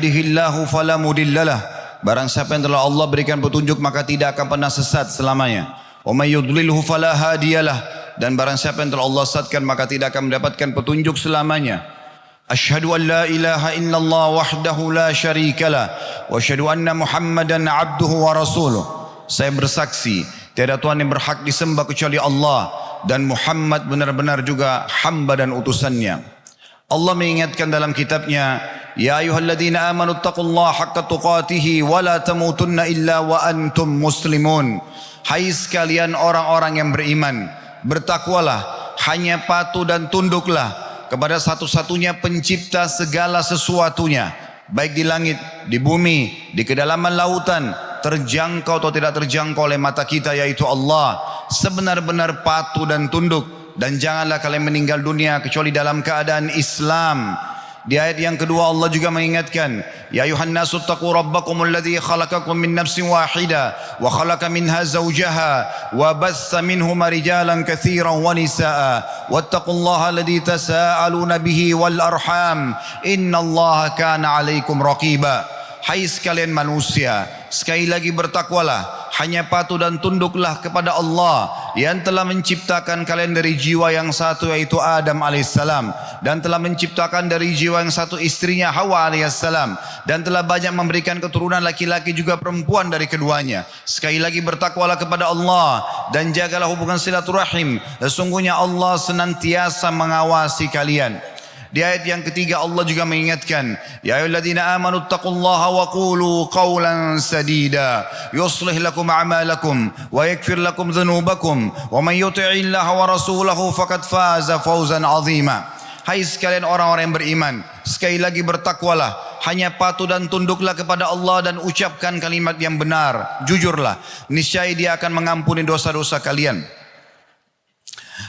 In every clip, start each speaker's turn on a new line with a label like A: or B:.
A: Yahdihillahu fala mudhillalah. Barang siapa yang telah Allah berikan petunjuk maka tidak akan pernah sesat selamanya. Wa may yudlilhu fala hadiyalah. Dan barang siapa yang telah Allah sesatkan maka tidak akan mendapatkan petunjuk selamanya. Asyhadu an la ilaha illallah wahdahu la syarikalah wa asyhadu anna Muhammadan abduhu wa rasuluh. Saya bersaksi tiada Tuhan yang berhak disembah kecuali Allah dan Muhammad benar-benar juga hamba dan utusannya. Allah mengingatkan dalam kitabnya, ya ayyuhalladzina amanu taqullaha haqqa tuqatih wa la tamutunna illa wa antum muslimun. Hai sekalian orang-orang yang beriman, bertakwalah, hanya patuh dan tunduklah kepada satu-satunya pencipta segala sesuatunya, baik di langit, di bumi, di kedalaman lautan, terjangkau atau tidak terjangkau oleh mata kita, yaitu Allah. Sebenar-benar patuh dan tunduk. Dan janganlah kalian meninggal dunia kecuali dalam keadaan Islam. Di ayat yang kedua Allah juga mengingatkan, ya ayuhan nasu taqu rabbakumul ladzi khalaqakum min nafsin wahidah wa khalaqa minha zawjaha wa batha minhuma rijalan katsiran wa nisaa wattaqullaha alladzi tasaaluna bihi wal arham innallaha kana 'alaikum raqiba. Hai sekalian manusia, sekali lagi bertakwalah, hanya patuh dan tunduklah kepada Allah yang telah menciptakan kalian dari jiwa yang satu, yaitu Adam alaihissalam, dan telah menciptakan dari jiwa yang satu istrinya Hawa alaihissalam, dan telah banyak memberikan keturunan laki-laki juga perempuan dari keduanya. Sekali lagi bertakwalah kepada Allah dan jagalah hubungan silaturahim. Sesungguhnya Allah senantiasa mengawasi kalian. Di ayat yang ketiga Allah juga mengingatkan, ya ayyuhalladzina amanu taqullaha wa qulu qawlan sadida yuslih lakum a'malakum wa yaghfir lakum dhunubakum wa man yuti'illaha wa rasulahu faqad faza fawzan 'azima. Hai sekalian orang-orang yang beriman, sekali lagi bertakwalah, hanya patuh dan tunduklah kepada Allah dan ucapkan kalimat yang benar, jujurlah, niscaya Dia akan mengampuni dosa-dosa kalian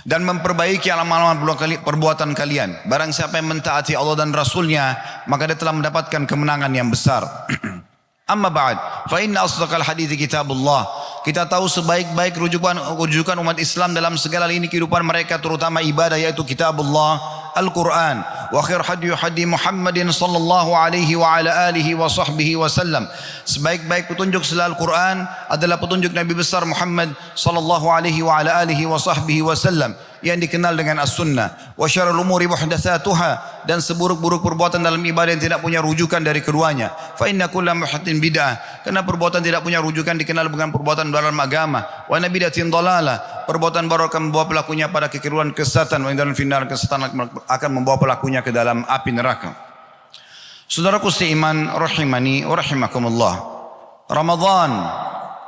A: dan memperbaiki amalan perbuatan kalian. Barang siapa yang mentaati Allah dan Rasulnya, maka dia telah mendapatkan kemenangan yang besar. Amma ba'd, fa inna asdaqal hadithi kitabullah. Kita tahu sebaik-baik rujukan umat Islam dalam segala lini kehidupan mereka, terutama ibadah, yaitu kitabullah, Al-Quran. Wa khair hadi Muhammadin sallallahu alaihi wa ala alihi wa sahbihi wa sallam. Sebaik-baik petunjuk selain Al-Quran adalah petunjuk Nabi besar Muhammad sallallahu alaihi wa ala alihi wa sahbihi wa sallam, yang dikenal dengan as-sunnah. Wa syarrul umuri muhdatsatuha, dan seburuk-buruk perbuatan dalam ibadah yang tidak punya rujukan dari keduanya. Fa inna kulla muhdatsin bid'ah, karena perbuatan tidak punya rujukan dikenal dengan perbuatan dalam agama. Wa nabidatin dalalah, perbuatan baru akan membawa pelakunya pada kekeliruan, kesesatan. Wa dalam final, kesesatan akan membawa pelakunya ke dalam api neraka. Saudaraku seiman rahimani wa rahimakumullah. Ramadan,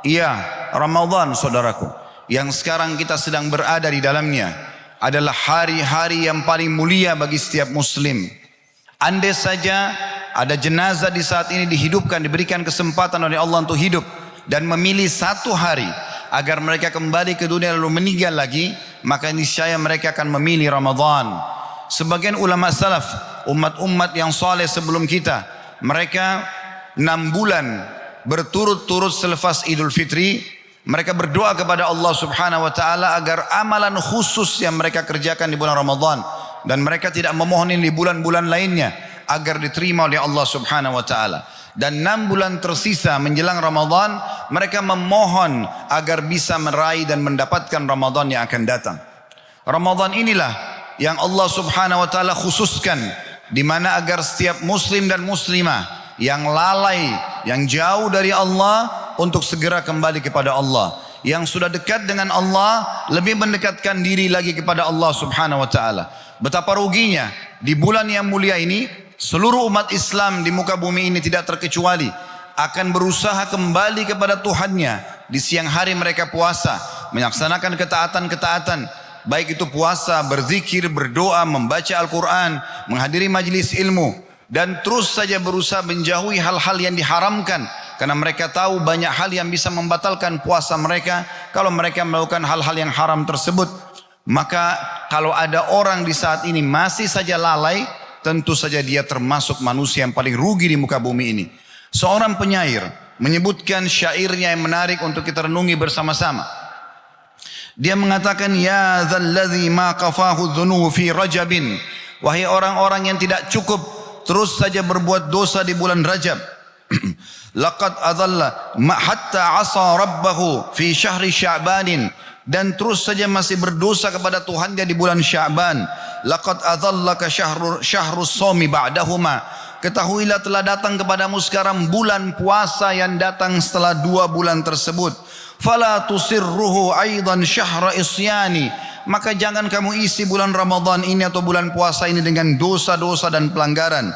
A: iya Ramadan saudaraku, yang sekarang kita sedang berada di dalamnya adalah hari-hari yang paling mulia bagi setiap muslim. Andai saja ada jenazah di saat ini dihidupkan, diberikan kesempatan oleh Allah untuk hidup dan memilih satu hari agar mereka kembali ke dunia lalu meninggal lagi, maka niscaya mereka akan memilih Ramadan. Sebagian ulama salaf, umat-umat yang saleh sebelum kita, mereka 6 bulan berturut-turut selepas Idul Fitri, mereka berdoa kepada Allah subhanahu wa ta'ala agar amalan khusus yang mereka kerjakan di bulan Ramadan, dan mereka tidak memohon di bulan-bulan lainnya, agar diterima oleh Allah subhanahu wa ta'ala. Dan 6 bulan tersisa menjelang Ramadan, mereka memohon agar bisa meraih dan mendapatkan Ramadan yang akan datang. Ramadan inilah yang Allah subhanahu wa ta'ala khususkan, di mana agar setiap muslim dan muslimah yang lalai, yang jauh dari Allah, untuk segera kembali kepada Allah. Yang sudah dekat dengan Allah, lebih mendekatkan diri lagi kepada Allah subhanahu wa ta'ala. Betapa ruginya di bulan yang mulia ini, seluruh umat Islam di muka bumi ini tidak terkecuali akan berusaha kembali kepada Tuhannya. Di siang hari mereka puasa, melaksanakan ketaatan-ketaatan, baik itu puasa, berzikir, berdoa, membaca Al-Quran, menghadiri majlis ilmu, dan terus saja berusaha menjauhi hal-hal yang diharamkan, karena mereka tahu banyak hal yang bisa membatalkan puasa mereka kalau mereka melakukan hal-hal yang haram tersebut. Maka kalau ada orang di saat ini masih saja lalai, tentu saja dia termasuk manusia yang paling rugi di muka bumi ini. Seorang penyair menyebutkan syairnya yang menarik untuk kita renungi bersama-sama. Dia mengatakan, ya dzalladzi ma qafahu dzunubu fi rajabin, wahai orang-orang yang tidak cukup terus saja berbuat dosa di bulan Rajab. Laqad adalla hatta asa rabbahu fi syahri Sya'banin, dan terus saja masih berdosa kepada Tuhannya di bulan Sya'ban. Laqad adallaka syahrus shaumi ba'dahuma, ketahuilah telah datang kepadamu sekarang bulan puasa yang datang setelah 2 bulan tersebut. Fala tusirruhu aidan syahra isyani, maka jangan kamu isi bulan Ramadan ini atau bulan puasa ini dengan dosa-dosa dan pelanggaran.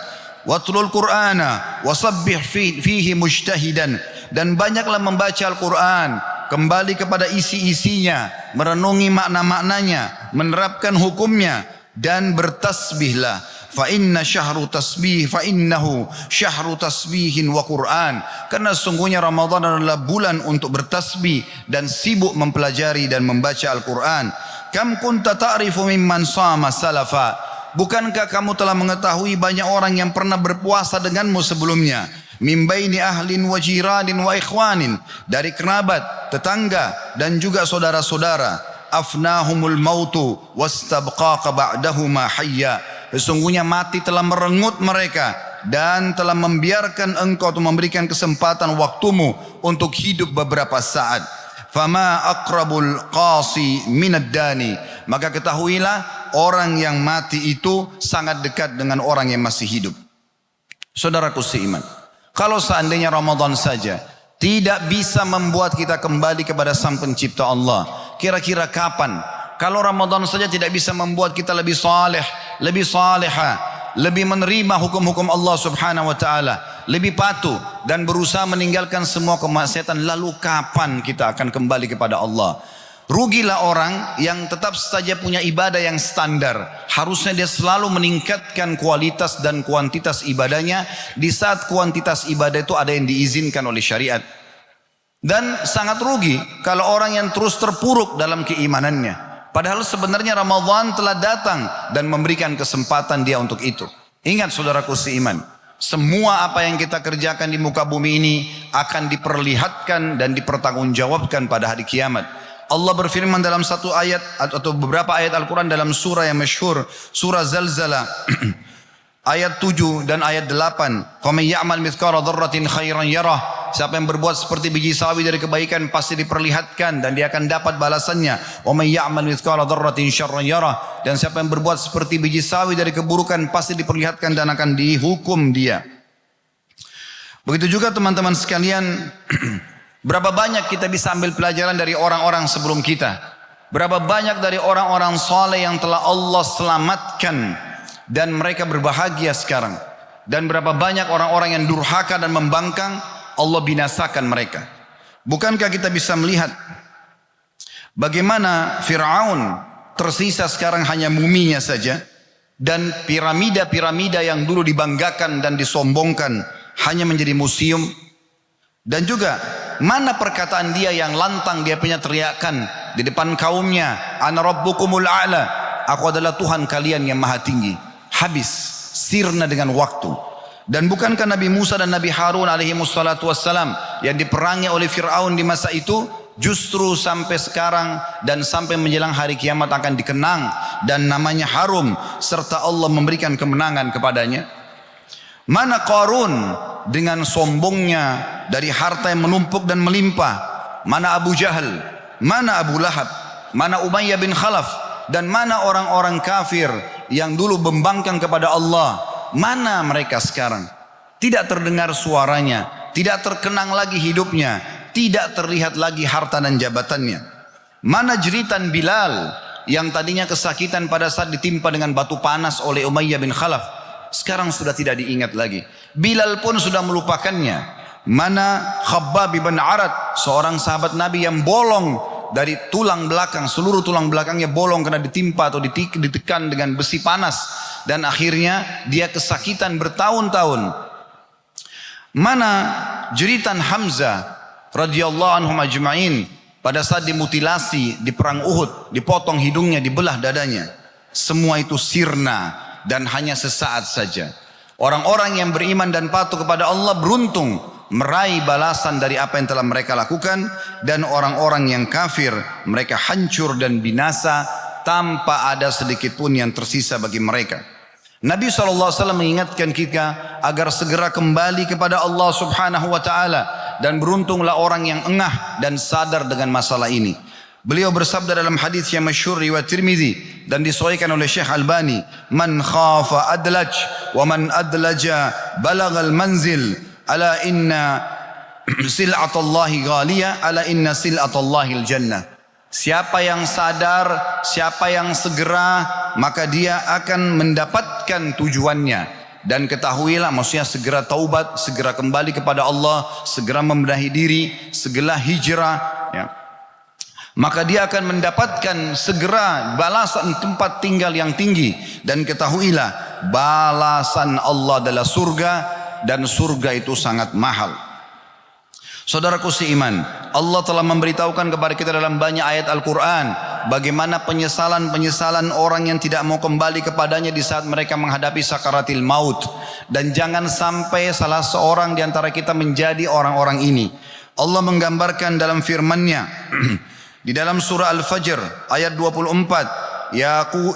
A: Watlul Qur'ana wasabbih fihi mujtahidan, dan banyaklah membaca Al-Quran, kembali kepada isi-isinya, merenungi makna-maknanya, menerapkan hukumnya, dan bertasbihlah. Fa innahu syahru tasbihin wa Qur'an, karena sungguhnya Ramadan adalah bulan untuk bertasbih dan sibuk mempelajari dan membaca Al-Quran. Kam kunta ta'rifu mimman sama salafa, bukankah kamu telah mengetahui banyak orang yang pernah berpuasa denganmu sebelumnya? Min baini ahlin wa jiranin wa ikhwanin, dari kerabat, tetangga, dan juga saudara-saudara. Afnahumul mautu wastabqaqa ba'dahuma hayya, sesungguhnya mati telah merenggut mereka dan telah membiarkan engkau atau memberikan kesempatan waktumu untuk hidup beberapa saat. Fama aqrabul qasi minad dani, maka ketahuilah orang yang mati itu sangat dekat dengan orang yang masih hidup. Saudaraku seiman, kalau seandainya Ramadan saja tidak bisa membuat kita kembali kepada Sang Pencipta Allah, kira-kira kapan? Kalau Ramadan saja tidak bisa membuat kita lebih saleh, lebih saleha, lebih menerima hukum-hukum Allah Subhanahu wa taala, lebih patuh dan berusaha meninggalkan semua kemaksiatan, lalu kapan kita akan kembali kepada Allah? Rugilah orang yang tetap saja punya ibadah yang standar. Harusnya dia selalu meningkatkan kualitas dan kuantitas ibadahnya di saat kuantitas ibadah itu ada yang diizinkan oleh syariat. Dan sangat rugi kalau orang yang terus terpuruk dalam keimanannya, padahal sebenarnya Ramadan telah datang dan memberikan kesempatan dia untuk itu. Ingat saudaraku seiman, semua apa yang kita kerjakan di muka bumi ini akan diperlihatkan dan dipertanggungjawabkan pada hari kiamat. Allah berfirman dalam satu ayat atau beberapa ayat Al-Quran dalam surah yang masyhur, surah Zalzalah ayat 7 dan ayat 8. Faman ya'mal mithqala dzarratin khairan yarah, siapa yang berbuat seperti biji sawi dari kebaikan pasti diperlihatkan dan dia akan dapat balasannya. Wa may ya'mal mithqala dzarratin syarran yarah, dan siapa yang berbuat seperti biji sawi dari keburukan pasti diperlihatkan dan akan dihukum dia. Begitu juga teman-teman sekalian, berapa banyak kita bisa ambil pelajaran dari orang-orang sebelum kita. Berapa banyak dari orang-orang saleh yang telah Allah selamatkan dan mereka berbahagia sekarang. Dan berapa banyak orang-orang yang durhaka dan membangkang, Allah binasakan mereka. Bukankah kita bisa melihat bagaimana Fir'aun tersisa sekarang hanya muminya saja, dan piramida-piramida yang dulu dibanggakan dan disombongkan hanya menjadi museum. Dan juga mana perkataan dia yang lantang, dia punya teriakan di depan kaumnya, ana rabbukumul a'la, aku adalah Tuhan kalian yang maha tinggi. Habis, sirna dengan waktu. Dan bukankah Nabi Musa dan Nabi Harun alaihi wassalatu wassalam yang diperangi oleh Fir'aun di masa itu justru sampai sekarang dan sampai menjelang hari kiamat akan dikenang dan namanya harum, serta Allah memberikan kemenangan kepadanya? Mana Qarun dengan sombongnya dari harta yang menumpuk dan melimpah? Mana Abu Jahal? Mana Abu Lahab? Mana Umayyah bin Khalaf? Dan mana orang-orang kafir yang dulu membangkang kepada Allah? Mana mereka sekarang? Tidak terdengar suaranya, tidak terkenang lagi hidupnya, tidak terlihat lagi harta dan jabatannya. Mana jeritan Bilal yang tadinya kesakitan pada saat ditimpa dengan batu panas oleh Umayyah bin Khalaf? Sekarang sudah tidak diingat lagi. Bilal pun sudah melupakannya. Mana Khabbab bin Arad, seorang sahabat Nabi yang bolong dari tulang belakang, seluruh tulang belakangnya bolong karena ditimpa atau ditekan dengan besi panas, dan akhirnya dia kesakitan bertahun-tahun. Mana jeritan Hamzah radhiyallahu anhum ajma'in pada saat dimutilasi di perang Uhud, dipotong hidungnya, dibelah dadanya. Semua itu sirna dan hanya sesaat saja. Orang-orang yang beriman dan patuh kepada Allah beruntung meraih balasan dari apa yang telah mereka lakukan, dan orang-orang yang kafir mereka hancur dan binasa tanpa ada sedikit pun yang tersisa bagi mereka. Nabi SAW mengingatkan kita agar segera kembali kepada Allah Subhanahu wa ta'ala, dan beruntunglah orang yang engah dan sadar dengan masalah ini. Beliau bersabda dalam hadis yang masyhur riwayat Tirmizi dan disahihkan oleh Syekh Albani, "Man khafa adlaj wa man adlaja balagal manzil, ala inna sil'atallahi ghaliyah, ala inna sil'atallahi al-jannah." Siapa yang sadar, siapa yang segera, maka dia akan mendapatkan tujuannya. Dan ketahuilah, maksudnya segera taubat, segera kembali kepada Allah, segera membenahi diri, segera hijrah, ya. Maka dia akan mendapatkan segera balasan tempat tinggal yang tinggi. Dan ketahuilah, balasan Allah adalah surga, dan surga itu sangat mahal. Saudaraku seiman, Allah telah memberitahukan kepada kita dalam banyak ayat Al-Quran bagaimana penyesalan-penyesalan orang yang tidak mau kembali kepadanya di saat mereka menghadapi sakaratil maut. Dan jangan sampai salah seorang di antara kita menjadi orang-orang ini. Allah menggambarkan dalam firman-Nya di dalam surah Al-Fajr ayat 24,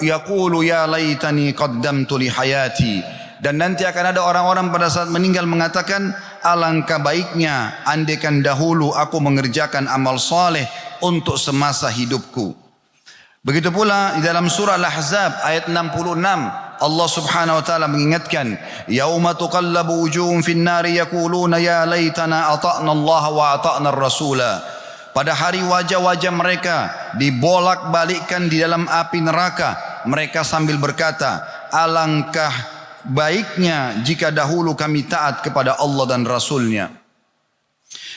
A: yaqulu ya laitani qaddamtu li hayati. Dan nanti akan ada orang-orang pada saat meninggal mengatakan, alangkah baiknya andaikan dahulu aku mengerjakan amal saleh untuk semasa hidupku. Begitu pula di dalam surah Al-Ahzab ayat 66, Allah Subhanahu wa taala mengingatkan, yauma tuqallabu wujuhum fin nari yaquluna ya laitana ata'na Allah wa ata'na ar-rasula. Pada hari wajah-wajah mereka dibolak-balikkan di dalam api neraka, mereka sambil berkata, alangkah baiknya jika dahulu kami taat kepada Allah dan Rasulnya.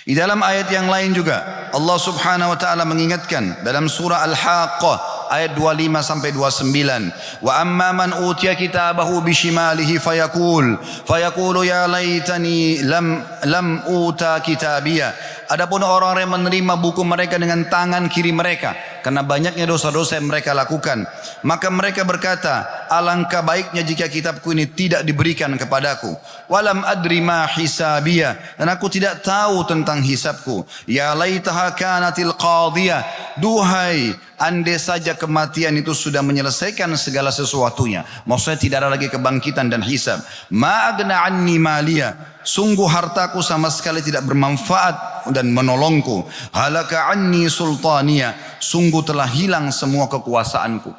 A: Di dalam ayat yang lain juga Allah Subhanahu wa taala mengingatkan dalam surah Al-Haqqah ayat 25 sampai 29, wa amma man utiya kitabahu bishimalihi fayaqulu ya laitani lam uta kitabiyah. Adapun orang-orang yang menerima buku mereka dengan tangan kiri mereka karena banyaknya dosa-dosa yang mereka lakukan, maka mereka berkata, alangkah baiknya jika kitabku ini tidak diberikan kepadaku. Walam adri ma hisabiyah, dan aku tidak tahu tentang hisabku. Ya laitaha kanatil qadiyah, duhai andai saja kematian itu sudah menyelesaikan segala sesuatunya. Maksudnya tidak ada lagi kebangkitan dan hisab. Ma agna anni maliyah, sungguh hartaku sama sekali tidak bermanfaat dan menolongku. Halaka anni sultaniya, sungguh telah hilang semua kekuasaanku.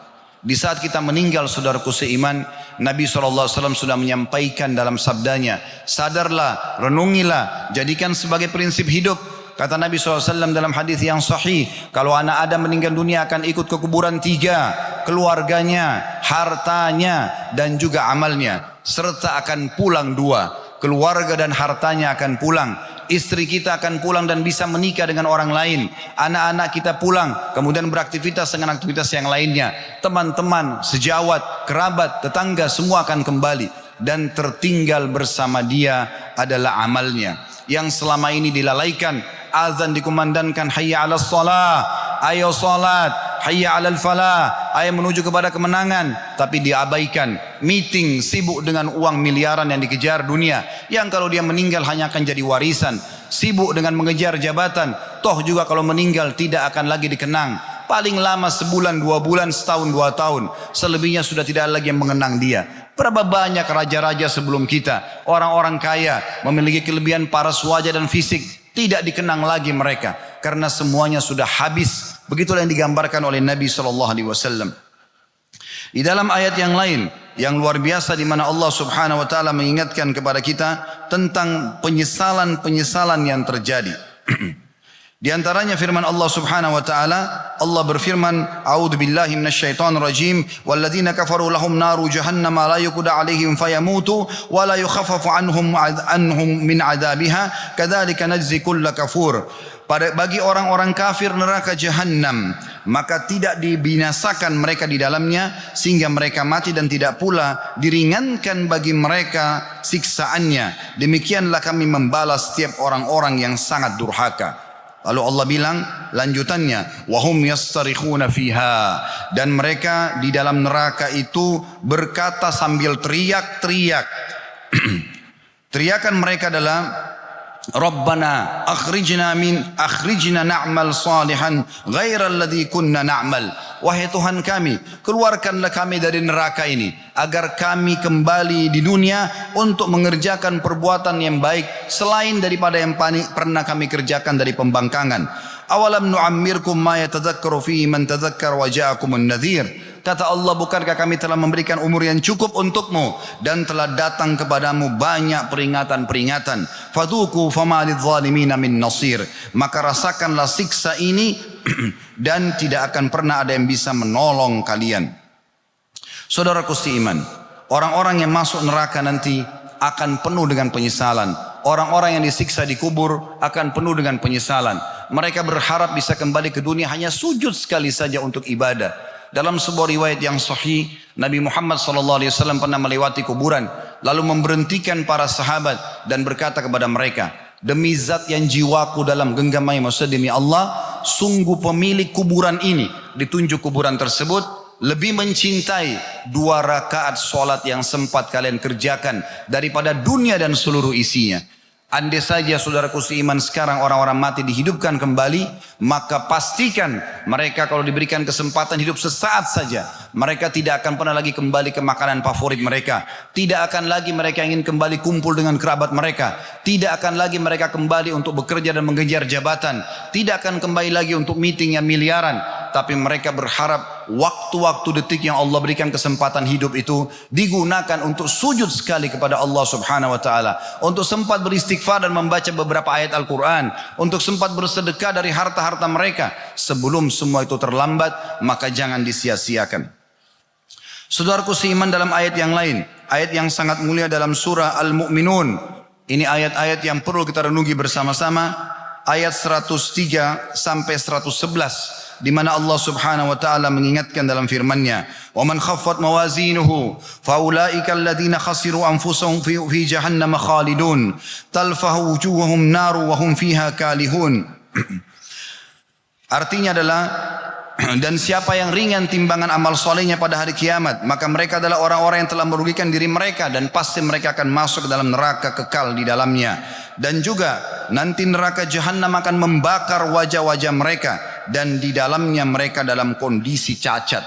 A: Di saat kita meninggal, saudaraku seiman, Nabi SAW sudah menyampaikan dalam sabdanya, sadarlah, renungilah, jadikan sebagai prinsip hidup. Kata Nabi SAW dalam hadis yang sahih, kalau anak Adam meninggal dunia akan ikut ke kuburan 3, keluarganya, hartanya, dan juga amalnya. Serta akan pulang 2, keluarga dan hartanya akan pulang. Istri kita akan pulang dan bisa menikah dengan orang lain. Anak-anak kita pulang, kemudian beraktivitas dengan aktivitas yang lainnya. Teman-teman, sejawat, kerabat, tetangga, semua akan kembali. Dan tertinggal bersama dia adalah amalnya, yang selama ini dilalaikan. Azan dikumandangkan, hayya 'alas shalah, ayo salat, hayya 'alal falah, ayo menuju kepada kemenangan, tapi diabaikan. Meeting, sibuk dengan uang miliaran yang dikejar dunia, yang kalau dia meninggal hanya akan jadi warisan. Sibuk dengan mengejar jabatan, toh juga kalau meninggal tidak akan lagi dikenang. Paling lama sebulan, 2 bulan, setahun, 2 tahun. Selebihnya sudah tidak ada lagi yang mengenang dia. Berapa banyak raja-raja sebelum kita, orang-orang kaya, memiliki kelebihan paras wajah dan fisik, tidak dikenang lagi mereka karena semuanya sudah habis. Begitulah yang digambarkan oleh Nabi SAW. Di dalam ayat yang lain yang luar biasa, di mana Allah Subhanahu wa taala mengingatkan kepada kita tentang penyesalan-penyesalan yang terjadi. Di antaranya firman Allah Subhanahu wa taala, Allah berfirman, a'udzubillahi minasyaitonir rajim, walladzina kafaru lahum naru jahannam la yuqda 'alaihim fayamutu wa la yukhaffafu anhum min 'adzabiha kadzalika najzi kulla kafur. Bagi orang-orang kafir neraka jahanam, maka tidak dibinasakan mereka di dalamnya sehingga mereka mati, dan tidak pula diringankan bagi mereka siksaannya. Demikianlah kami membalas setiap orang-orang yang sangat durhaka. Lalu Allah bilang lanjutannya, wahum yastarikhuna fiha, dan mereka di dalam neraka itu berkata sambil teriak-teriak. Teriakan mereka adalah Rabbana akhrijna na'mal salihan ghairal ladzi kunna na'mal. Wahai Tuhan kami, keluarkanlah kami dari neraka ini agar kami kembali di dunia untuk mengerjakan perbuatan yang baik selain daripada yang pernah kami kerjakan dari pembangkangan. Awalam nu'ammirkum ma yatadzakkaru fihi man tadzakkar wa ja'akumun nadhir. Kata Allah, bukankah kami telah memberikan umur yang cukup untukmu dan telah datang kepadamu banyak peringatan-peringatan. Fadhuku fama lidzalimina min nasir. Maka rasakanlah siksa ini dan tidak akan pernah ada yang bisa menolong kalian. Saudaraku seiman, orang-orang yang masuk neraka nanti akan penuh dengan penyesalan. Orang-orang yang disiksa di kubur akan penuh dengan penyesalan. Mereka berharap bisa kembali ke dunia hanya sujud sekali saja untuk ibadah. Dalam sebuah riwayat yang sahih, Nabi Muhammad SAW pernah melewati kuburan, lalu memberhentikan para sahabat dan berkata kepada mereka, demi zat yang jiwaku dalam genggamai, maksud demi Allah, sungguh pemilik kuburan ini, ditunjuk kuburan tersebut, lebih mencintai 2 rakaat solat yang sempat kalian kerjakan daripada dunia dan seluruh isinya. Andai saja saudaraku seiman sekarang orang-orang mati dihidupkan kembali, maka pastikan mereka kalau diberikan kesempatan hidup sesaat saja, mereka tidak akan pernah lagi kembali ke makanan favorit mereka. Tidak akan lagi mereka ingin kembali kumpul dengan kerabat mereka. Tidak akan lagi mereka kembali untuk bekerja dan mengejar jabatan. Tidak akan kembali lagi untuk meeting yang miliaran. Tapi mereka berharap waktu-waktu detik yang Allah berikan kesempatan hidup itu digunakan untuk sujud sekali kepada Allah Subhanahu wa taala, untuk sempat beristighfar dan membaca beberapa ayat Al-Qur'an, untuk sempat bersedekah dari harta-harta mereka. Sebelum semua itu terlambat, maka jangan disia-siakan. Saudaraku seiman, dalam ayat yang lain, ayat yang sangat mulia dalam surah Al-Mu'minun, ini ayat-ayat yang perlu kita renungi bersama-sama, ayat 103 sampai 111. Di mana Allah Subhanahu wa taala mengingatkan dalam firman-Nya, "Wa man khaffat mawazinuhu faulaika alladziina khasiru anfusahum fi jahannam khalidun talfahu wujuhahum naru wa hum fiha kalihun." Artinya adalah, dan siapa yang ringan timbangan amal solehnya pada hari kiamat, maka mereka adalah orang-orang yang telah merugikan diri mereka dan pasti mereka akan masuk ke dalam neraka kekal di dalamnya. Dan juga nanti neraka Jahannam akan membakar wajah-wajah mereka dan di dalamnya mereka dalam kondisi cacat.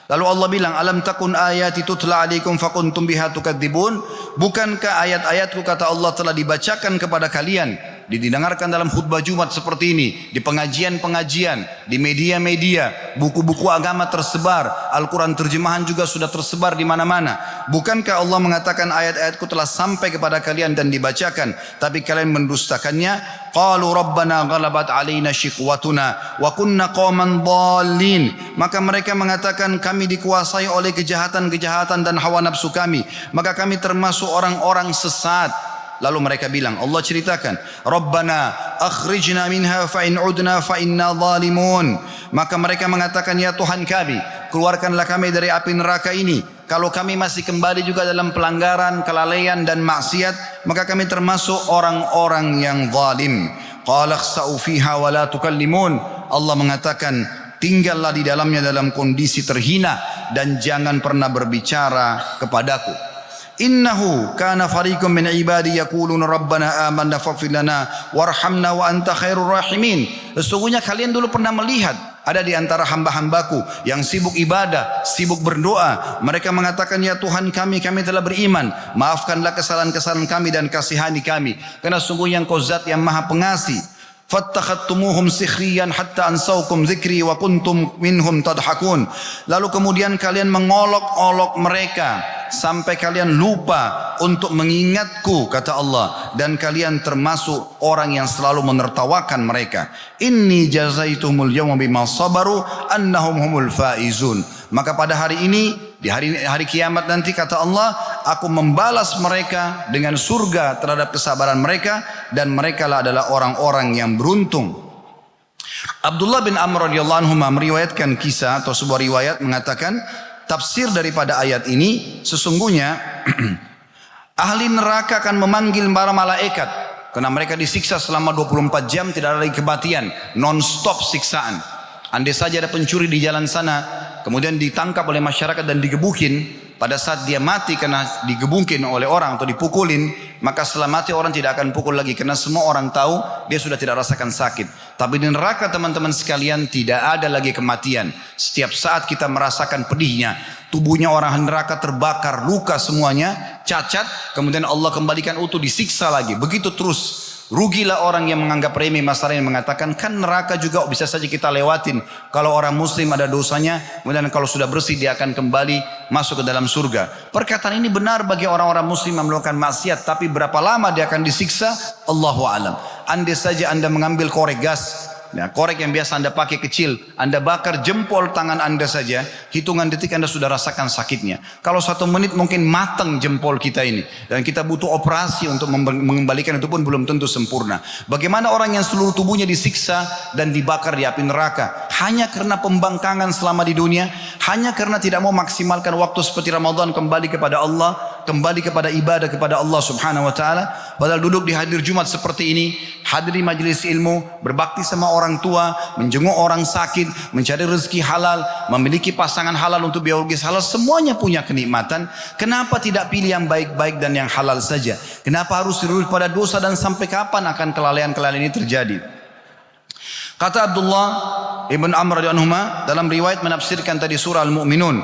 A: Lalu Allah bilang, alam takun ayati tutla alaikum fakuntum biha tukadzibun. Bukankah ayat-ayatku, kata Allah, telah dibacakan kepada kalian, didengarkan dalam khutbah Jumat seperti ini, di pengajian-pengajian, di media-media, buku-buku agama tersebar, Al-Quran terjemahan juga sudah tersebar di mana-mana. Bukankah Allah mengatakan ayat-ayatku telah sampai kepada kalian dan dibacakan, tapi kalian mendustakannya? Qalu rabbana ghalabat alaina shiqwatuna wa kunna qauman dhalin. Maka mereka mengatakan, kami dikuasai oleh kejahatan-kejahatan dan hawa nafsu kami, maka kami termasuk orang-orang sesat. Lalu mereka bilang, Allah ceritakan, Rabbana akhrijna minha fa in udna fa inna zalimun. Maka mereka mengatakan, ya Tuhan kami, keluarkanlah kami dari api neraka ini. Kalau kami masih kembali juga dalam pelanggaran, kelalaian dan maksiat, maka kami termasuk orang-orang yang zalim. Qala khsa'u fiha wa la tukallimun. Allah mengatakan, tinggallah di dalamnya dalam kondisi terhina dan jangan pernah berbicara kepadaku. Innahu kana fariqum min ibadi yaquluna rabbana amanna faghfir lana warhamna wa anta khairur rahimin. Sesungguhnya kalian dulu pernah melihat ada di antara hamba-hambaku yang sibuk ibadah, sibuk berdoa. Mereka mengatakan, ya Tuhan kami, kami telah beriman, maafkanlah kesalahan-kesalahan kami dan kasihani kami, karena sungguhnya Engkau zat yang maha pengasih. Fattakhadtumuhum sikhriyan hatta ansaukum dzikri wa kuntum minhum tadhakun. Lalu kemudian kalian mengolok-olok mereka sampai kalian lupa untuk mengingatku, kata Allah, dan kalian termasuk orang yang selalu menertawakan mereka. Inni jazaitumul yawma bima sabaru annahum humul faizun. Maka pada hari ini, di hari kiamat nanti, kata Allah, aku membalas mereka dengan surga terhadap kesabaran mereka, dan mereka adalah orang-orang yang beruntung. Abdullah bin Amr radhiyallahu anhu meriwayatkan kisah atau sebuah riwayat mengatakan, tafsir daripada ayat ini, sesungguhnya ahli neraka akan memanggil para malaikat karena mereka disiksa selama 24 jam, tidak ada lagi kematian, non-stop siksaan. Andai saja ada pencuri di jalan sana, kemudian ditangkap oleh masyarakat dan digebukin, pada saat dia mati karena digebungkin oleh orang atau dipukulin, maka setelah mati orang tidak akan pukul lagi karena semua orang tahu dia sudah tidak rasakan sakit. Tapi di neraka teman-teman sekalian tidak ada lagi kematian. Setiap saat kita merasakan pedihnya, tubuhnya orang neraka terbakar, luka semuanya, cacat, kemudian Allah kembalikan utuh, disiksa lagi. Begitu terus. Rugilah orang yang menganggap remeh masalah yang mengatakan kan neraka juga bisa saja kita lewatin. Kalau orang muslim ada dosanya, kemudian kalau sudah bersih dia akan kembali masuk ke dalam surga. Perkataan ini benar bagi orang-orang muslim yang melakukan maksiat, tapi berapa lama dia akan disiksa? Allahu a'lam. Andai saja Anda mengambil korek gas, nah, korek yang biasa Anda pakai kecil, Anda bakar jempol tangan Anda saja, hitungan detik Anda sudah rasakan sakitnya. Kalau 1 menit mungkin matang jempol kita ini, dan kita butuh operasi untuk mengembalikan, itu pun belum tentu sempurna. Bagaimana orang yang seluruh tubuhnya disiksa dan dibakar di api neraka hanya karena pembangkangan selama di dunia, hanya karena tidak mau maksimalkan waktu seperti Ramadan kembali kepada Allah, kembali kepada ibadah kepada Allah subhanahu wa ta'ala. Padahal duduk di hadir Jumat seperti ini, hadir di majelis ilmu, berbakti sama orang tua, menjenguk orang sakit, mencari rezeki halal, memiliki pasangan halal untuk biologis halal, semuanya punya kenikmatan. Kenapa tidak pilih yang baik-baik dan yang halal saja? Kenapa harus terus pada dosa, dan sampai kapan akan kelalaian-kelalaian ini terjadi? Kata Abdullah ibn Amr radhiyallahu anhu dalam riwayat menafsirkan tadi surah Al-Mu'minun,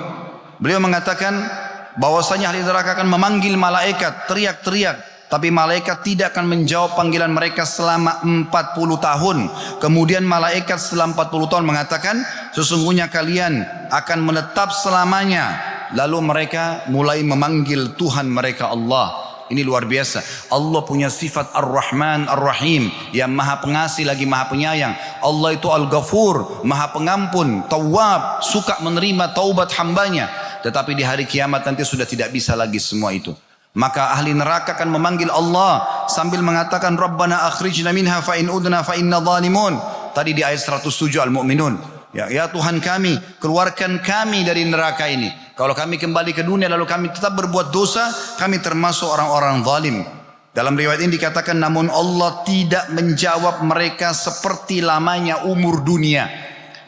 A: beliau mengatakan bahwasanya ahli neraka akan memanggil malaikat, teriak-teriak, tapi malaikat tidak akan menjawab panggilan mereka selama 40 tahun. Kemudian malaikat setelah 40 tahun mengatakan, sesungguhnya kalian akan menetap selamanya. Lalu mereka mulai memanggil Tuhan mereka Allah. Ini luar biasa. Allah punya sifat Ar-Rahman Ar-Rahim, yang maha pengasih lagi maha penyayang. Allah itu Al-Ghafur, maha pengampun, Tawwab, suka menerima taubat hambanya. Tetapi di hari kiamat nanti sudah tidak bisa lagi semua itu. Maka ahli neraka akan memanggil Allah sambil mengatakan, Rabbana akhrijna minha fa in udna fa inna zalimun. Tadi di ayat 107 Al-Mu'minun. Ya Tuhan kami, keluarkan kami dari neraka ini. Kalau kami kembali ke dunia lalu kami tetap berbuat dosa, kami termasuk orang-orang zalim. Dalam riwayat ini dikatakan, namun Allah tidak menjawab mereka seperti lamanya umur dunia.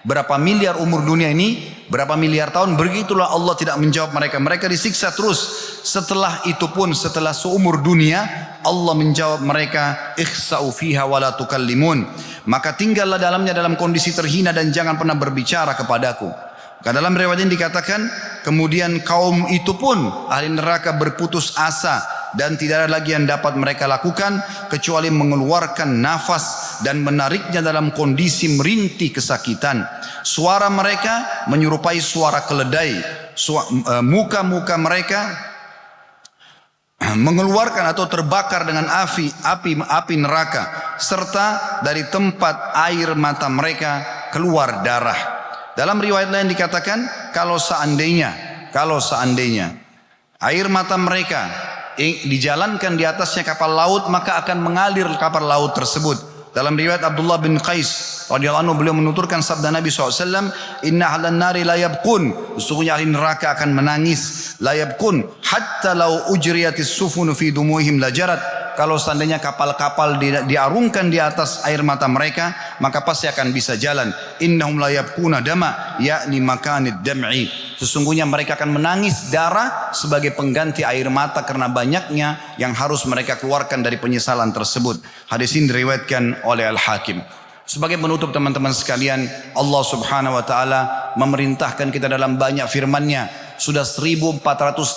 A: Berapa miliar umur dunia ini, berapa miliar tahun, begitulah Allah tidak menjawab mereka. Mereka disiksa terus. Setelah itu pun, setelah seumur dunia, Allah menjawab mereka, ikhsa'u fiha wa la tukallimun. Maka tinggallah dalamnya dalam kondisi terhina dan jangan pernah berbicara kepadaku. Karena dalam riwayat ini dikatakan, kemudian kaum itu pun ahli neraka berputus asa dan tidak ada lagi yang dapat mereka lakukan kecuali mengeluarkan nafas dan menariknya dalam kondisi merintih kesakitan. Suara mereka menyerupai suara keledai. Muka-muka mereka mengeluarkan atau terbakar dengan api neraka, serta dari tempat air mata mereka keluar darah. Dalam riwayat lain dikatakan, kalau seandainya air mata mereka dijalankan di atasnya kapal laut, maka akan mengalir kapal laut tersebut. Dalam riwayat Abdullah bin Qais radhiyallahu anhu, beliau menuturkan sabda Nabi SAW, inna ahlan nari la yabkun, sesungguhnya ahli neraka akan menangis, la yabkun hatta law ujriyatis sufun fi dumuhim lajarat. Kalau seandainya kapal-kapal diarungkan di atas air mata mereka, maka pasti akan bisa jalan. Innahum la yabkuna dama, yakni makanid dam'i. Sesungguhnya mereka akan menangis darah sebagai pengganti air mata karena banyaknya yang harus mereka keluarkan dari penyesalan tersebut. Hadis ini diriwayatkan oleh Al-Hakim. Sebagai penutup teman-teman sekalian, Allah subhanahu wa ta'ala memerintahkan kita dalam banyak firman-Nya. Sudah 1400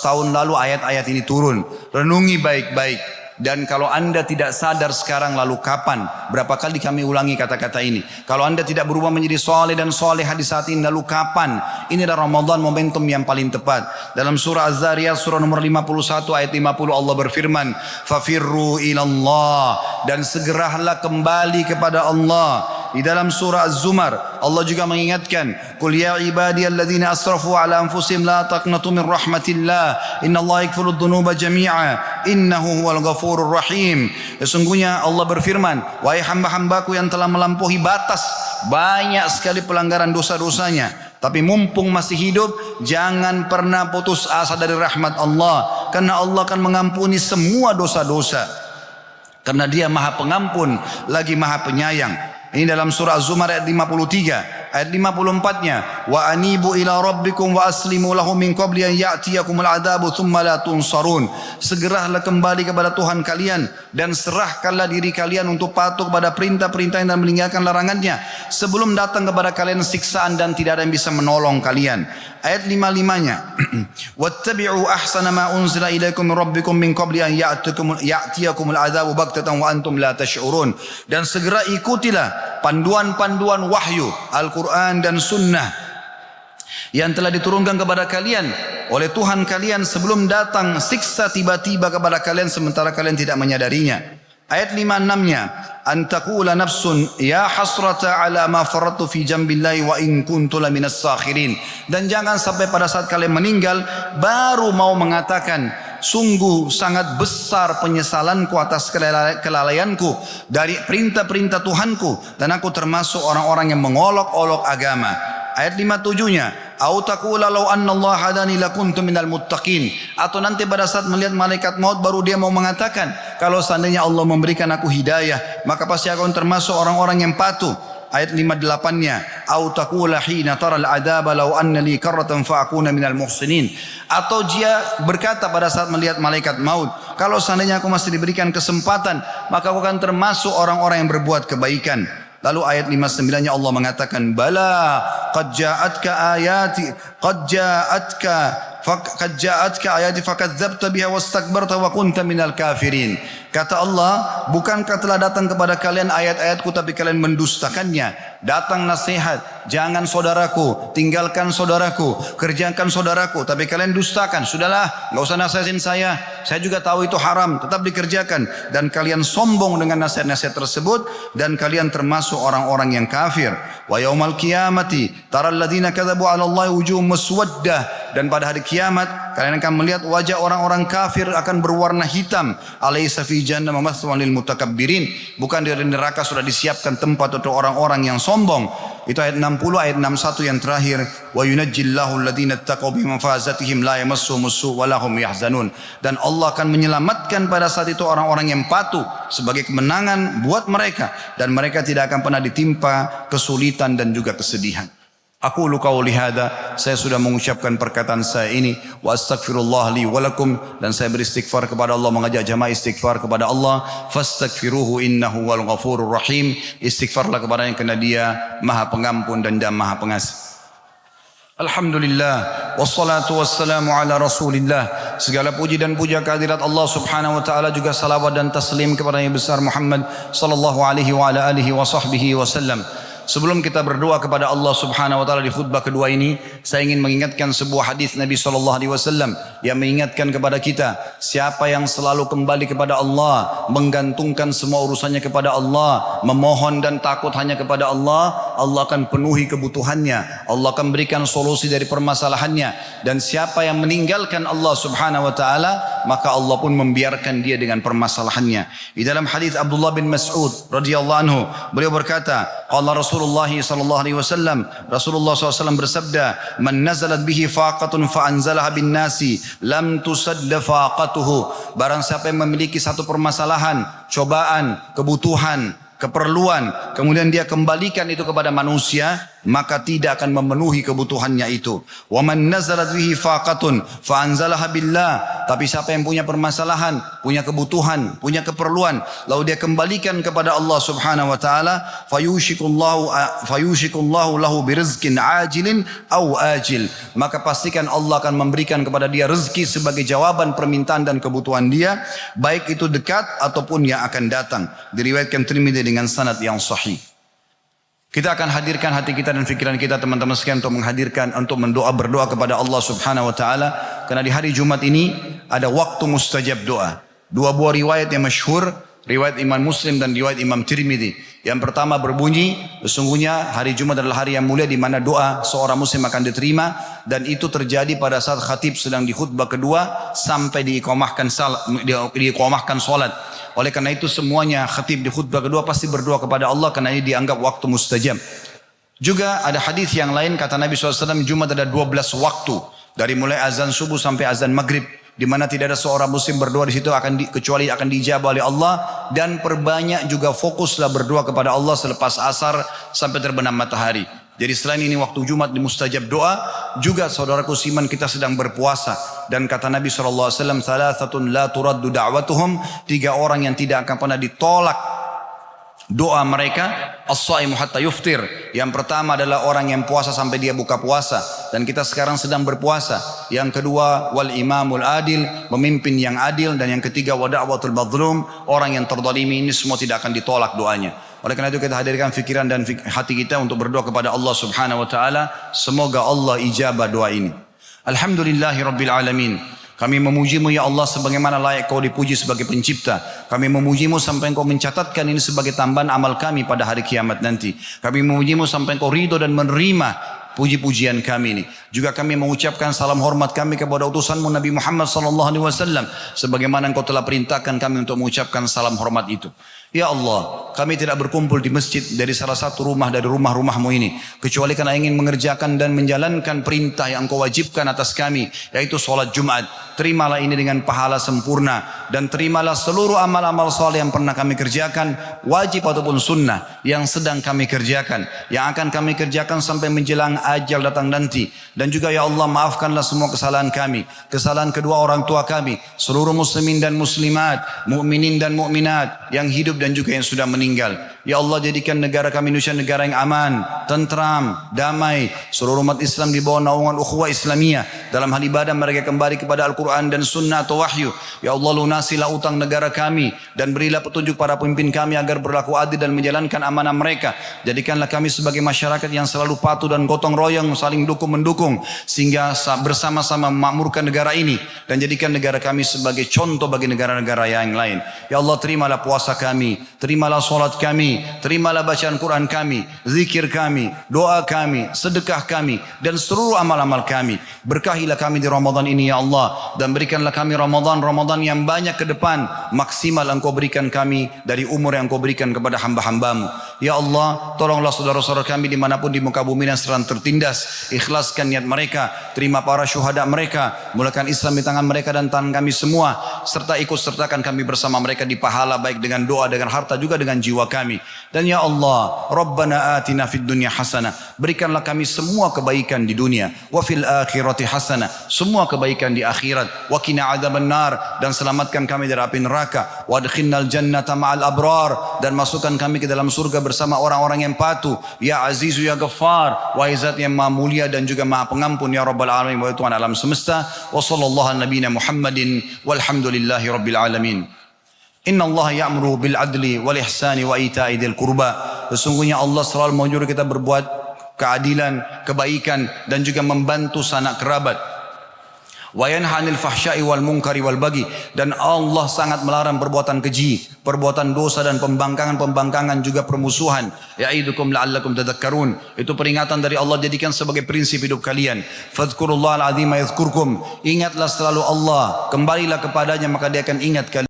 A: tahun lalu ayat-ayat ini turun. Renungi baik-baik. Dan kalau anda tidak sadar sekarang, lalu kapan? Berapa kali kami ulangi kata-kata ini. Kalau anda tidak berubah menjadi soleh dan solehah di saat ini, lalu kapan? Ini adalah Ramadan, momentum yang paling tepat. Dalam surah Az-Zariyat surah nomor 51 ayat 50 Allah berfirman, fafirru ilallah, dan segeralah kembali kepada Allah. Di dalam surah Az-Zumar Allah juga mengingatkan, qul ya ibadiyalladzina asrafu ala anfusihim la taqnatu min rahmatillah innallaha yaghfiru dzunuba jami'a innahu huwal ghafurur rahim. Sesungguhnya Allah berfirman, wahai hamba-hambaku yang telah melampaui batas, banyak sekali pelanggaran dosa-dosanya, tapi mumpung masih hidup, jangan pernah putus asa dari rahmat Allah, karena Allah akan mengampuni semua dosa-dosa, karena Dia Maha Pengampun lagi Maha Penyayang. Ini dalam surah Az-Zumar ayat 53. Ayat 54-nya, wa anibu ila rabbikum wa aslimu lahu min qabli an ya'tiyakumul adzabu tsumma la tunsarun. Segeralah kembali kepada Tuhan kalian dan serahkanlah diri kalian untuk patuh pada perintah-perintahnya dan meninggalkan larangannya sebelum datang kepada kalian siksaan dan tidak ada yang bisa menolong kalian. Ayat 55-nya, wattabi'u ahsana ma unzila ilaikum min rabbikum min qabli an ya'tiyakumul adzabu baghtatan wa antum la tash'urun. Dan segera ikutilah panduan-panduan wahyu Al-Quran dan Sunnah yang telah diturunkan kepada kalian oleh Tuhan kalian sebelum datang siksa tiba-tiba kepada kalian sementara kalian tidak menyadarinya. Ayat 56-nya, antakula nafsun ya hasrata ala ma faradtu fi jambillahi wa in kuntu laminas sakhirin. Dan jangan sampai pada saat kalian meninggal baru mau mengatakan, sungguh sangat besar penyesalanku atas kelalaianku dari perintah-perintah Tuhanku dan aku termasuk orang-orang yang mengolok-olok agama. Ayat 57-nya, au taqula law anna Allah hadani lakuntu minal muttaqin. Atau nanti pada saat melihat malaikat maut baru dia mau mengatakan, kalau seandainya Allah memberikan aku hidayah maka pasti aku termasuk orang-orang yang patuh. Ayat 58-nya, au taqula hina taral adzaba law anna li karratan fa akuna minal muhsinin. Atau dia berkata pada saat melihat malaikat maut, kalau seandainya aku masih diberikan kesempatan maka aku akan termasuk orang-orang yang berbuat kebaikan. Lalu ayat 59-nya Allah mengatakan, bala qad ja'atka ayati fakadzdzabta biha wastakbarta wa kunta minal kafirin. Kata Allah, bukankah telah datang kepada kalian ayat-ayatku tapi kalian mendustakannya. Datang nasihat, jangan saudaraku, tinggalkan saudaraku, kerjakan saudaraku, tapi kalian dustakan. Sudahlah, enggak usah nasihatin saya juga tahu itu haram, tetap dikerjakan. Dan kalian sombong dengan nasihat-nasihat tersebut dan kalian termasuk orang-orang yang kafir. Wa yaumal qiyamati taral ladzina kadzabu 'ala Allahi wujuhum muswaddah. Dan pada hari kiamat kalian akan melihat wajah orang-orang kafir akan berwarna hitam. Alaysa fi jahannam mathwan lil mutakabbirin. Bukan di neraka sudah disiapkan tempat untuk orang-orang yang sombong. Itu ayat 60, ayat 61 yang terakhir, wa yunajjillahu alladhina ittaqaw bi mafazatihim la yamassuhumus su' wa lahum yahzanun. Dan Allah akan menyelamatkan pada saat itu orang-orang yang patuh sebagai kemenangan buat mereka dan mereka tidak akan pernah ditimpa kesulitan dan juga kesedihan. Aku qauli hadza, saya sudah mengucapkan perkataan saya ini, wa astaghfirullah li wa lakum, dan saya beristighfar kepada Allah, mengajak jamaah istighfar kepada Allah. Fastaghfiruhu innahu wal ghafurur rahim. Istighfarlah kepadanya karena Dia Maha Pengampun dan Maha Pengasih. Alhamdulillah wassalatu wassalamu ala Rasulillah. Segala puji dan puja kehadirat Allah Subhanahu wa taala, juga salawat dan taslim kepada Nabi besar Muhammad sallallahu alaihi wa ala alihi wa sahbihi wasallam. Sebelum kita berdoa kepada Allah Subhanahu wa taala di khutbah kedua ini, saya ingin mengingatkan sebuah hadis Nabi sallallahu alaihi wasallam yang mengingatkan kepada kita, siapa yang selalu kembali kepada Allah, menggantungkan semua urusannya kepada Allah, memohon dan takut hanya kepada Allah, Allah akan penuhi kebutuhannya, Allah akan berikan solusi dari permasalahannya. Dan siapa yang meninggalkan Allah Subhanahu wa taala, maka Allah pun membiarkan dia dengan permasalahannya. Di dalam hadis Abdullah bin Mas'ud radhiyallahu anhu, beliau berkata, qala Rasulullah sallallahu alaihi wasallam, Rasulullah SAW bersabda, man nazalat bihi faqatun fa anzalaha bin nasi lam tusadda faqatuhu. Barang siapa yang memiliki satu permasalahan, cobaan, kebutuhan, keperluan, kemudian dia kembalikan itu kepada manusia, maka tidak akan memenuhi kebutuhannya itu. Wa man nazalat bihi faqatun fa anzalaha billah. Tapi siapa yang punya permasalahan, punya kebutuhan, punya keperluan, lalu dia kembalikan kepada Allah Subhanahu wa taala, fayushikullahu lahu birizqin ajilin aw ajil. Maka pastikan Allah akan memberikan kepada dia rezeki sebagai jawaban permintaan dan kebutuhan dia, baik itu dekat ataupun yang akan datang. Diriwayatkan Tirmidzi dengan sanad yang sahih. Kita akan hadirkan hati kita dan fikiran kita teman-teman sekalian untuk berdoa kepada Allah Subhanahu wa taala, karena di hari Jumat ini ada waktu mustajab doa. Dua buah riwayat yang masyhur, riwayat Imam Muslim dan riwayat Imam Tirmidzi. Yang pertama berbunyi, sesungguhnya hari Jumat adalah hari yang mulia di mana doa seorang muslim akan diterima, dan itu terjadi pada saat khatib sedang di khutbah kedua sampai diiqamahkan salat. Oleh karena itu semuanya khatib di khutbah kedua pasti berdoa kepada Allah karena ini dianggap waktu mustajab. Juga ada hadis yang lain, kata Nabi SAW, Jumat ada 12 waktu, dari mulai azan subuh sampai azan maghrib, di mana tidak ada seorang muslim berdoa di situ kecuali akan dijabah oleh Allah. Dan perbanyak juga fokuslah berdoa kepada Allah selepas asar sampai terbenam matahari. Jadi selain ini waktu Jumat di mustajab doa, juga saudaraku siman kita sedang berpuasa. Dan kata Nabi SAW, "Thalathatun la turaddu da'watuhum", 3 orang yang tidak akan pernah ditolak doa mereka. As-shaimu hatta yuftir. Yang pertama adalah orang yang puasa sampai dia buka puasa. Dan kita sekarang sedang berpuasa. Yang kedua, wal imamul adil, pemimpin yang adil. Dan yang ketiga, wa da'watul mazlum, orang yang terzalimi. Ini semua tidak akan ditolak doanya. Oleh karena itu kita hadirkan fikiran dan hati kita untuk berdoa kepada Allah Subhanahu wa taala, semoga Allah ijabah doa ini. Alhamdulillahirabbil alamin. Kami memujimu ya Allah sebagaimana layak kau dipuji sebagai pencipta. Kami memujimu sampai engkau mencatatkan ini sebagai tambahan amal kami pada hari kiamat nanti. Kami memujimu sampai engkau ridho dan menerima puji-pujian kami ini. Juga kami mengucapkan salam hormat kami kepada utusanmu Nabi Muhammad SAW. Sebagaimana engkau telah perintahkan kami untuk mengucapkan salam hormat itu. Ya Allah, kami tidak berkumpul di masjid dari salah satu rumah dari rumah-rumahmu ini, kecuali karena ingin mengerjakan dan menjalankan perintah yang engkau wajibkan atas kami, yaitu sholat Jumat. Terimalah ini dengan pahala sempurna, dan terimalah seluruh amal-amal saleh yang pernah kami kerjakan, wajib ataupun sunnah, yang sedang kami kerjakan, yang akan kami kerjakan sampai menjelang ajal datang nanti. Dan juga ya Allah, maafkanlah semua kesalahan kami, kesalahan kedua orang tua kami, seluruh muslimin dan muslimat, mukminin dan mukminat yang hidup dan juga yang sudah meninggal. Ya Allah, jadikan negara kami Indonesia negara yang aman, tentram, damai. Seluruh umat Islam di bawah naungan ukhuwah Islamiyah. Dalam hal ibadah mereka kembali kepada Al-Quran dan Sunnah atau Wahyu. Ya Allah, lunasilah utang negara kami dan berilah petunjuk para pemimpin kami agar berlaku adil dan menjalankan amanah mereka. Jadikanlah kami sebagai masyarakat yang selalu patuh dan gotong royong, saling dukung-mendukung, sehingga bersama-sama memakmurkan negara ini, dan jadikan negara kami sebagai contoh bagi negara-negara yang lain. Ya Allah, terimalah puasa kami, terimalah solat kami, terimalah bacaan Quran kami, zikir kami, doa kami, sedekah kami, dan seluruh amal-amal kami. Berkahilah kami di Ramadan ini ya Allah, dan berikanlah kami Ramadan yang banyak ke depan. Maksimal engkau berikan kami dari umur yang engkau berikan kepada hamba-hambamu. Ya Allah, tolonglah saudara-saudara kami dimanapun di muka bumi yang sedang tertindas. Ikhlaskan niat mereka, terima para syuhada mereka, mulakan Islam di tangan mereka dan tangan kami semua, serta ikut sertakan kami bersama mereka di pahala, baik dengan doa, dengan harta, juga dengan jiwa kami. Dan ya Allah, Rabbana atina fid dunya hasanah, berikanlah kami semua kebaikan di dunia, wa fil akhirati hasanah, semua kebaikan di akhirat, wa qina adzabannar, dan selamatkan kami dari api neraka, wa adkhilnal jannata ma'al abrar, dan masukkan kami ke dalam surga bersama orang-orang yang patuh. Ya Azizu ya Ghaffar, wahai Zat yang Maha Mulia dan juga Maha Pengampun, ya Rabbal Alamin, wahai Tuhan alam semesta. Wa sallallahu ala nabiyina Muhammadin walhamdulillahi rabbil alamin. Inna Allah ya'muru bil adli wal ihsani wa ita'i dzil qurba. Sesungguhnya Allah selalu menyuruh kita berbuat keadilan, kebaikan, dan juga membantu sanak kerabat. Wa yanha 'anil fahsya'i wal munkari wal baghi, dan Allah sangat melarang perbuatan keji, perbuatan dosa dan pembangkangan juga permusuhan. Ya'idukum la'allakum tadhakkarun. Itu peringatan dari Allah, jadikan sebagai prinsip hidup kalian. Fadhkurullahal 'azima yadhkurkum. Ingatlah selalu Allah, kembalilah kepadanya maka dia akan ingat kalian.